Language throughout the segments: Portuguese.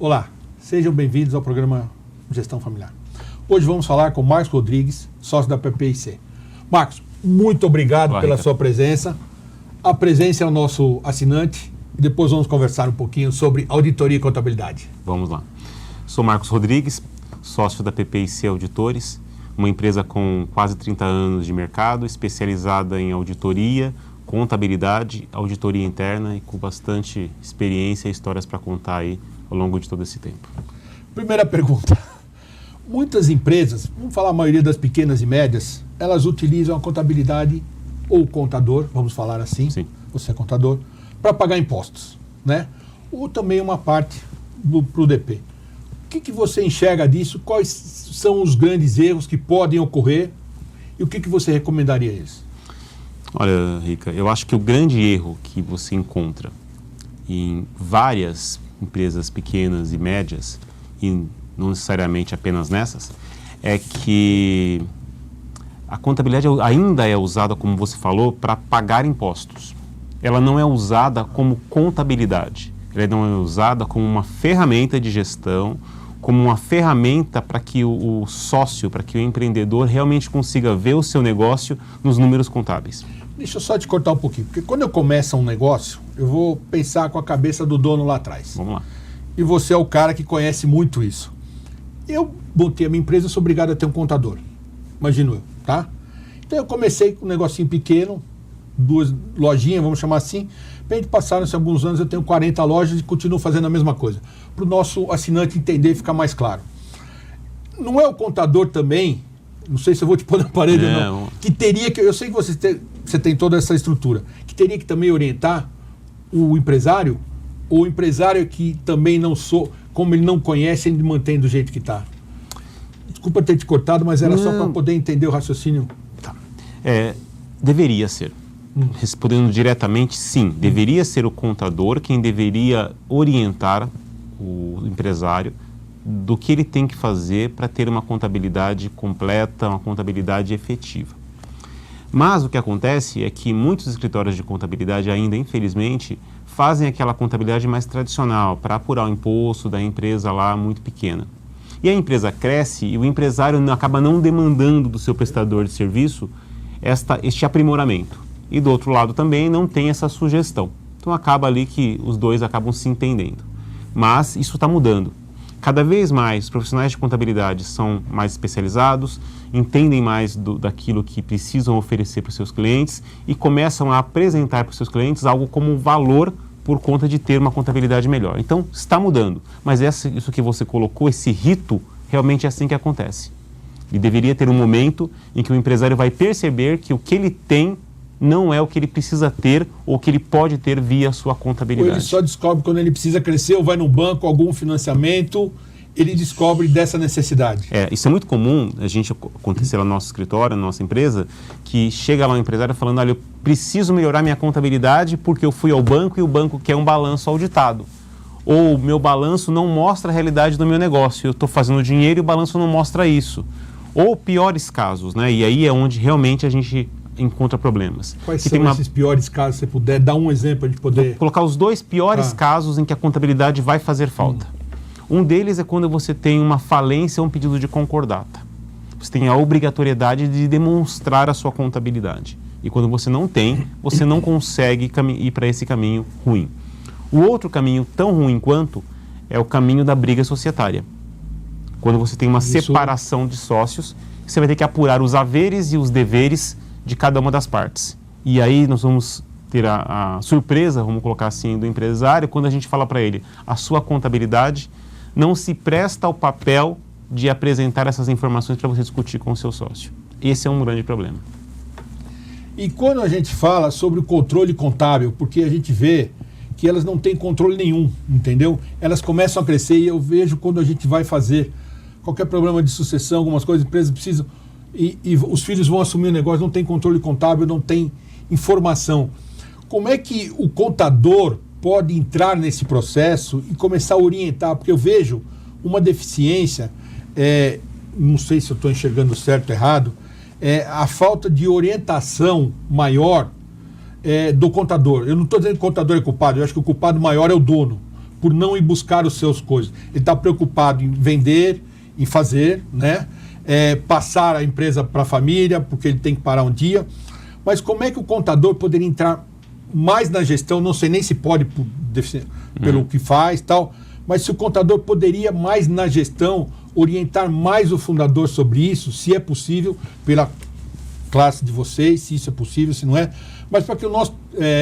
Olá, sejam bem-vindos ao programa Gestão Familiar. Hoje vamos falar com Marcos Rodrigues, sócio da PPIC. Marcos, muito obrigado pela sua presença. Apresente ao nosso assinante e depois vamos conversar um pouquinho sobre auditoria e contabilidade. Vamos lá. Sou Marcos Rodrigues, sócio da PPIC Auditores, uma empresa com quase 30 anos de mercado, especializada em auditoria, contabilidade, auditoria interna e com bastante experiência e histórias para contar aí ao longo de todo esse tempo. Primeira pergunta. Muitas empresas, vamos falar a maioria das pequenas e médias, elas utilizam a contabilidade ou contador, vamos falar assim, Sim. Você é contador, para pagar impostos, né? Ou também uma parte para o DP. O que você enxerga disso? Quais são os grandes erros que podem ocorrer e o que você recomendaria a eles? Olha, Rica, eu acho que o grande erro que você encontra em várias empresas pequenas e médias, e não necessariamente apenas nessas, é que a contabilidade ainda é usada, como você falou, para pagar impostos. Ela não é usada como contabilidade, ela não é usada como uma ferramenta de gestão, como uma ferramenta para que o sócio, para que o empreendedor realmente consiga ver o seu negócio nos números contábeis. Deixa eu só te cortar um pouquinho, porque quando eu começo um negócio, eu vou pensar com a cabeça do dono lá atrás. Vamos lá. E você é o cara que conhece muito isso. Eu botei a minha empresa, sou obrigado a ter um contador. Imagino eu, tá? Então eu comecei com um negocinho pequeno, 2 lojinhas, vamos chamar assim. Bem, passaram-se alguns anos, eu tenho 40 lojas e continuo fazendo a mesma coisa. Para o nosso assinante entender e ficar mais claro. Não é o contador também, não sei se eu vou te pôr na parede ou não, que teria que, eu sei que você tem toda essa estrutura, que teria que também orientar o empresário, ou o empresário que também não sou, como ele não conhece, ele mantém do jeito que está. Desculpa ter te cortado, mas era só para poder entender o raciocínio. Tá. Deveria ser. Respondendo diretamente, sim. Deveria ser o contador quem deveria orientar o empresário do que ele tem que fazer para ter uma contabilidade completa, uma contabilidade efetiva. Mas o que acontece é que muitos escritórios de contabilidade ainda, infelizmente, fazem aquela contabilidade mais tradicional para apurar o imposto da empresa lá muito pequena. E a empresa cresce e o empresário acaba não demandando do seu prestador de serviço este aprimoramento. E do outro lado também não tem essa sugestão. Então acaba ali que os dois acabam se entendendo. Mas isso está mudando. Cada vez mais os profissionais de contabilidade são mais especializados, entendem mais daquilo que precisam oferecer para os seus clientes e começam a apresentar para os seus clientes algo como valor por conta de ter uma contabilidade melhor. Então, está mudando, mas isso que você colocou, esse rito, realmente é assim que acontece. E deveria ter um momento em que o empresário vai perceber que o que ele tem não é o que ele precisa ter ou que ele pode ter via a sua contabilidade. Ou ele só descobre quando ele precisa crescer ou vai no banco, algum financiamento, ele descobre dessa necessidade. Isso é muito comum, acontecer lá no nosso escritório, na nossa empresa, que chega lá um empresário falando, olha, eu preciso melhorar minha contabilidade porque eu fui ao banco e o banco quer um balanço auditado. Ou meu balanço não mostra a realidade do meu negócio, eu estou fazendo dinheiro e o balanço não mostra isso. Ou piores casos, né? E aí é onde realmente a gente encontra problemas. Quais são esses piores casos? Se você puder dar um exemplo para a gente poder... Vou colocar os 2 piores casos em que a contabilidade vai fazer falta. Um deles é quando você tem uma falência ou um pedido de concordata. Você tem a obrigatoriedade de demonstrar a sua contabilidade. E quando você não tem, você não consegue ir para esse caminho ruim. O outro caminho, tão ruim quanto, é o caminho da briga societária. Quando você tem uma separação de sócios, você vai ter que apurar os haveres e os deveres de cada uma das partes. E aí nós vamos ter a surpresa, vamos colocar assim, do empresário, quando a gente fala para ele, a sua contabilidade não se presta ao papel de apresentar essas informações para você discutir com o seu sócio. Esse é um grande problema. E quando a gente fala sobre o controle contábil, porque a gente vê que elas não têm controle nenhum, entendeu? Elas começam a crescer e eu vejo quando a gente vai fazer qualquer problema de sucessão, algumas coisas, empresas precisam, e os filhos vão assumir o negócio, não tem controle contábil, não tem informação. Como é que o contador pode entrar nesse processo e começar a orientar? Porque eu vejo uma deficiência, não sei se eu estou enxergando certo ou errado, a falta de orientação maior do contador. Eu não estou dizendo que o contador é culpado, eu acho que o culpado maior é o dono. por não ir buscar os seus coisas. Ele está preocupado em vender, em fazer, né? Passar a empresa para a família, porque ele tem que parar um dia. Mas como é que o contador poderia entrar mais na gestão? Não sei nem se pode pelo que faz, tal, mas se o contador poderia mais na gestão, orientar mais o fundador sobre isso, se é possível, pela classe de vocês, se isso é possível, se não é, mas para que o nosso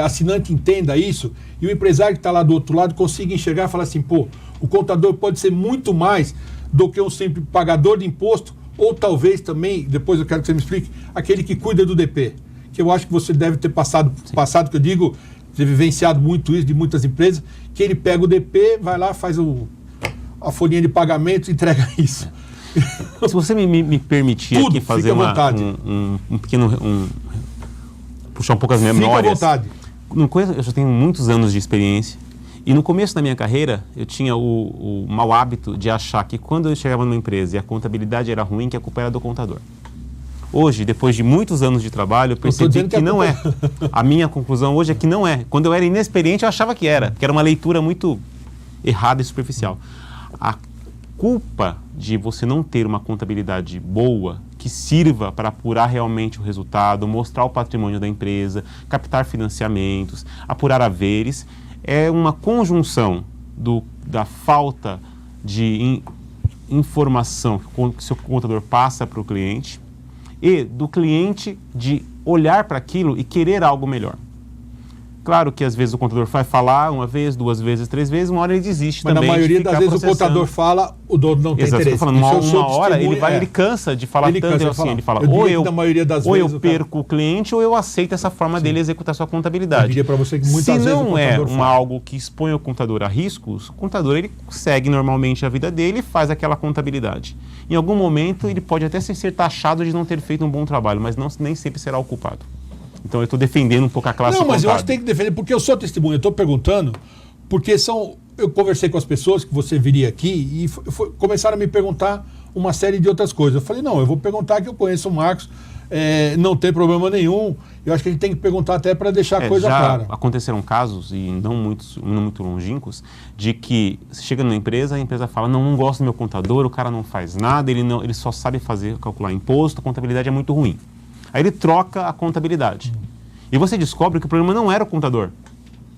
assinante entenda isso e o empresário que está lá do outro lado consiga enxergar e falar assim, pô, o contador pode ser muito mais do que um simples pagador de imposto, ou talvez também, depois eu quero que você me explique, aquele que cuida do DP, que eu acho que você deve ter passado, que eu digo, ter vivenciado muito isso de muitas empresas, que ele pega o DP, vai lá, faz a folhinha de pagamento e entrega isso. Se você me permitir Tudo, aqui fazer um pequeno... puxar um pouco as memórias. Fica à vontade. Eu já tenho muitos anos de experiência e no começo da minha carreira eu tinha o mau hábito de achar que quando eu chegava numa empresa e a contabilidade era ruim, que a culpa era do contador. Hoje, depois de muitos anos de trabalho, eu percebi que não é. A minha conclusão hoje é que não é. Quando eu era inexperiente, eu achava que era uma leitura muito errada e superficial. A culpa de você não ter uma contabilidade boa, que sirva para apurar realmente o resultado, mostrar o patrimônio da empresa, captar financiamentos, apurar haveres, é uma conjunção da falta de informação que o seu contador passa para o cliente e do cliente de olhar para aquilo e querer algo melhor. Claro que às vezes o contador vai falar uma vez, 2 vezes, 3 vezes, uma hora ele desiste também. Mas na maioria das vezes o contador fala, o dono não tem interesse. Falando, uma hora ele cansa de falar tanto assim, ele fala, ou eu perco o cliente ou eu aceito essa forma dele executar sua contabilidade. Eu diria para você que muitas vezes o contador não é algo que expõe o contador a riscos, o contador ele segue normalmente a vida dele e faz aquela contabilidade. Em algum momento ele pode até ser taxado de não ter feito um bom trabalho, mas nem sempre será o culpado. Então eu estou defendendo um pouco a classe contábil. Não, mas eu acho que tem que defender, porque eu sou testemunha, eu estou perguntando, porque eu conversei com as pessoas que você viria aqui e começaram a me perguntar uma série de outras coisas. Eu falei, não, eu vou perguntar que eu conheço o Marcos, não tem problema nenhum. Eu acho que a gente tem que perguntar até para deixar a coisa clara. Aconteceram casos, e não muito longínquos, de que você chega numa empresa, a empresa fala, não gosto do meu contador, o cara não faz nada, ele só sabe calcular imposto, a contabilidade é muito ruim. Aí ele troca a contabilidade. E você descobre que o problema não era o contador,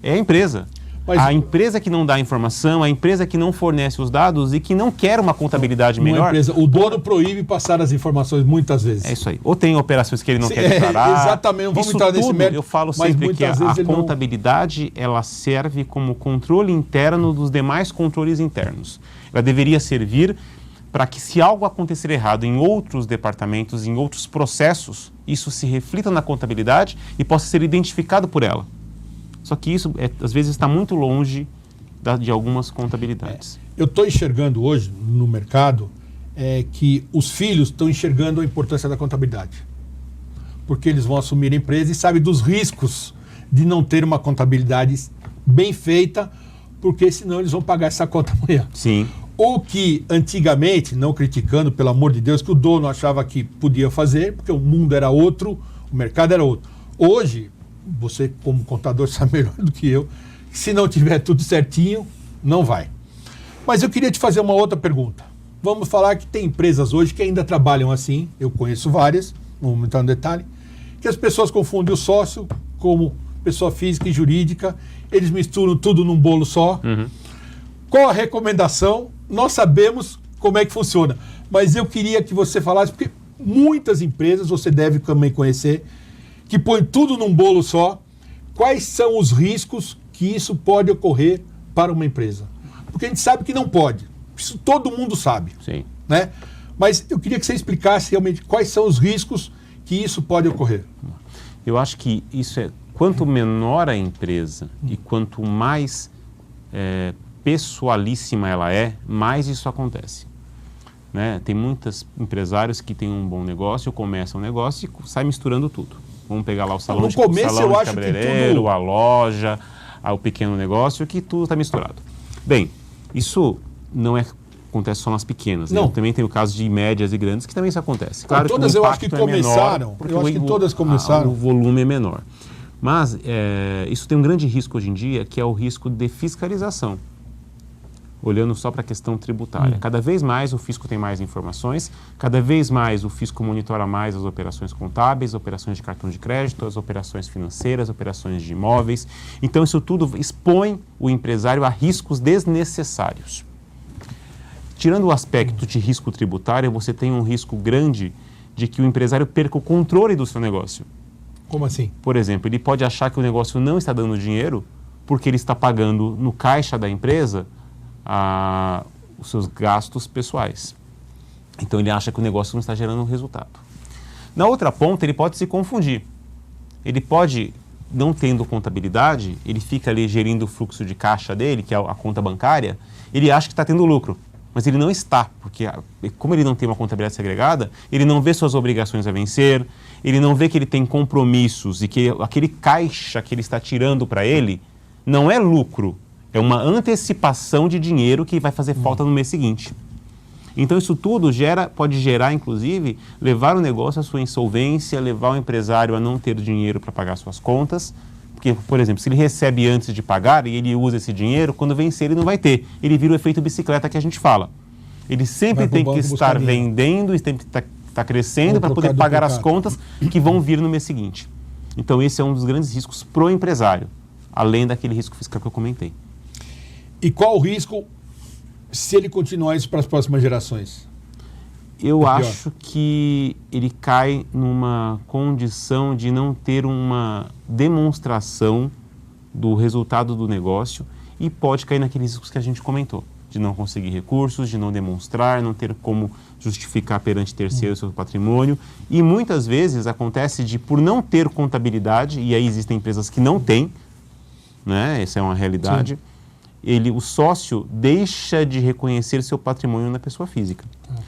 é a empresa. Mas a empresa que não dá informação, a empresa que não fornece os dados e que não quer uma contabilidade melhor. O dono proíbe passar as informações muitas vezes. É isso aí. Ou tem operações que ele não quer declarar. Exatamente, não vamos entrar nesse mérito. Eu falo sempre que a contabilidade ela serve como controle interno dos demais controles internos. Ela deveria servir para que, se algo acontecer errado em outros departamentos, em outros processos, isso se reflita na contabilidade e possa ser identificado por ela. Só que isso, às vezes, está muito longe de algumas contabilidades. Eu estou enxergando hoje, no mercado, que os filhos estão enxergando a importância da contabilidade. Porque eles vão assumir a empresa e sabem dos riscos de não ter uma contabilidade bem feita, porque senão eles vão pagar essa conta amanhã. Sim. Ou que antigamente, não criticando, pelo amor de Deus, que o dono achava que podia fazer, porque o mundo era outro, o mercado era outro. Hoje, você como contador sabe melhor do que eu, se não tiver tudo certinho, não vai. Mas eu queria te fazer uma outra pergunta. Vamos falar que tem empresas hoje que ainda trabalham assim, eu conheço várias, não vou entrar no detalhe, que as pessoas confundem o sócio como pessoa física e jurídica, eles misturam tudo num bolo só. Uhum. Qual a recomendação? Nós sabemos como é que funciona, mas eu queria que você falasse, porque muitas empresas, você deve também conhecer, que põem tudo num bolo só. Quais são os riscos que isso pode ocorrer para uma empresa? Porque a gente sabe que não pode, isso todo mundo sabe. Sim. Né? Mas eu queria que você explicasse realmente quais são os riscos que isso pode ocorrer. Eu acho que isso quanto menor a empresa e quanto mais pessoalíssima ela mais isso acontece. Né? Tem muitos empresários que têm um bom negócio, começam um negócio e saem misturando tudo. Vamos pegar lá o salão de cabeleireiro, a loja, o pequeno negócio, que tudo está misturado. Bem, isso não acontece só nas pequenas. Não. Né? Também tem o caso de médias e grandes que também isso acontece. Claro, todas que o eu acho que começaram. Menor, eu acho que todas começaram. O volume é menor. Mas isso tem um grande risco hoje em dia, que é o risco de fiscalização. olhando só para a questão tributária. Cada vez mais o fisco tem mais informações, cada vez mais o fisco monitora mais as operações contábeis, operações de cartão de crédito, as operações financeiras, operações de imóveis. Então, isso tudo expõe o empresário a riscos desnecessários. Tirando o aspecto de risco tributário, você tem um risco grande de que o empresário perca o controle do seu negócio. Como assim? Por exemplo, ele pode achar que o negócio não está dando dinheiro porque ele está pagando no caixa da empresa os seus gastos pessoais. Então ele acha que o negócio não está gerando resultado. Na outra ponta, ele pode se confundir. Ele pode, não tendo contabilidade, ele fica ali gerindo o fluxo de caixa dele, que é a conta bancária, ele acha que está tendo lucro. Mas ele não está, porque como ele não tem uma contabilidade segregada, ele não vê suas obrigações a vencer, ele não vê que ele tem compromissos e que aquele caixa que ele está tirando para ele não é lucro, é uma antecipação de dinheiro que vai fazer falta no mês seguinte. Então isso tudo pode gerar, inclusive, levar o negócio à sua insolvência, levar o empresário a não ter dinheiro para pagar suas contas. Porque, por exemplo, se ele recebe antes de pagar e ele usa esse dinheiro, quando vencer ele não vai ter. Ele vira o efeito bicicleta que a gente fala. Ele sempre tem que estar vendendo e sempre está crescendo para poder pagar as contas que vão vir no mês seguinte. Então esse é um dos grandes riscos para o empresário, além daquele risco fiscal que eu comentei. E qual o risco se ele continuar isso para as próximas gerações? Eu acho que ele cai numa condição de não ter uma demonstração do resultado do negócio e pode cair naqueles riscos que a gente comentou, de não conseguir recursos, de não demonstrar, não ter como justificar perante terceiros seu patrimônio. E muitas vezes acontece de, por não ter contabilidade, e aí existem empresas que não têm, né? Essa é uma realidade. Sim. O sócio deixa de reconhecer seu patrimônio na pessoa física.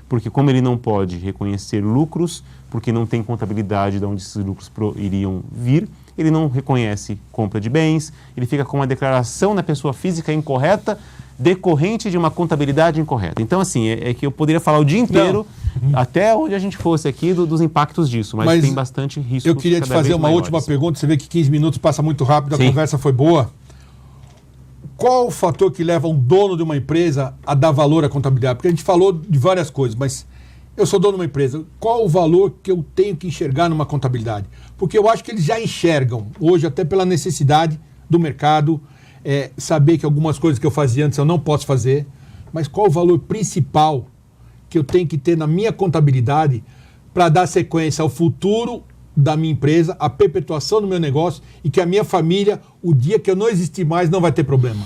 Porque como ele não pode reconhecer lucros, porque não tem contabilidade de onde esses lucros iriam vir, ele não reconhece compra de bens, ele fica com uma declaração na pessoa física incorreta, decorrente de uma contabilidade incorreta. Então, assim, é que eu poderia falar o dia inteiro, até onde a gente fosse aqui, dos impactos disso, mas tem bastante risco. Eu queria te fazer uma última pergunta, você vê que 15 minutos passa muito rápido, a conversa foi boa. Qual o fator que leva um dono de uma empresa a dar valor à contabilidade? Porque a gente falou de várias coisas, mas eu sou dono de uma empresa. Qual o valor que eu tenho que enxergar numa contabilidade? Porque eu acho que eles já enxergam, hoje, até pela necessidade do mercado, saber que algumas coisas que eu fazia antes eu não posso fazer, mas qual o valor principal que eu tenho que ter na minha contabilidade para dar sequência ao futuro da minha empresa, a perpetuação do meu negócio e que a minha família, o dia que eu não existir mais, não vai ter problema.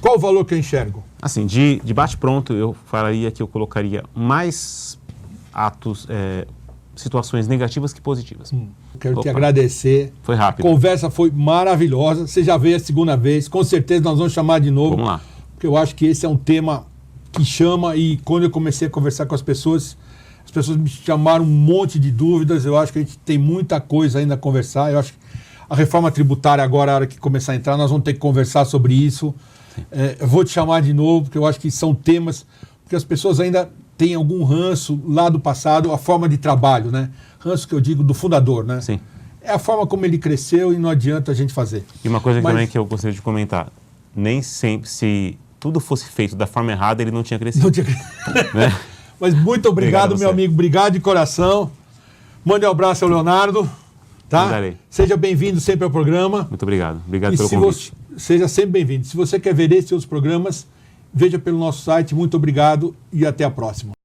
Qual o valor que eu enxergo? Assim, de bate-pronto, eu falaria que eu colocaria mais situações negativas que positivas. Quero te agradecer. Foi rápido. A conversa foi maravilhosa. Você já veio a segunda vez. Com certeza nós vamos chamar de novo. Vamos lá. Porque eu acho que esse é um tema que chama e quando eu comecei a conversar com as pessoas me chamaram um monte de dúvidas. Eu acho que a gente tem muita coisa ainda a conversar. Eu acho que a reforma tributária agora, a hora que começar a entrar, nós vamos ter que conversar sobre isso. Eu vou te chamar de novo, porque eu acho que são temas porque as pessoas ainda têm algum ranço lá do passado, a forma de trabalho, né? Ranço que eu digo do fundador, né? Sim. É a forma como ele cresceu e não adianta a gente fazer. E uma coisa também que eu gostaria de comentar, nem sempre, se tudo fosse feito da forma errada, ele não tinha crescido. Não tinha crescido. Né? Mas muito obrigado meu amigo. Obrigado de coração. Mande um abraço ao Leonardo. Tá? Mandarei. Seja bem-vindo sempre ao programa. Muito obrigado. Obrigado pelo convite. Seja sempre bem-vindo. Se você quer ver esses outros programas, veja pelo nosso site. Muito obrigado e até a próxima.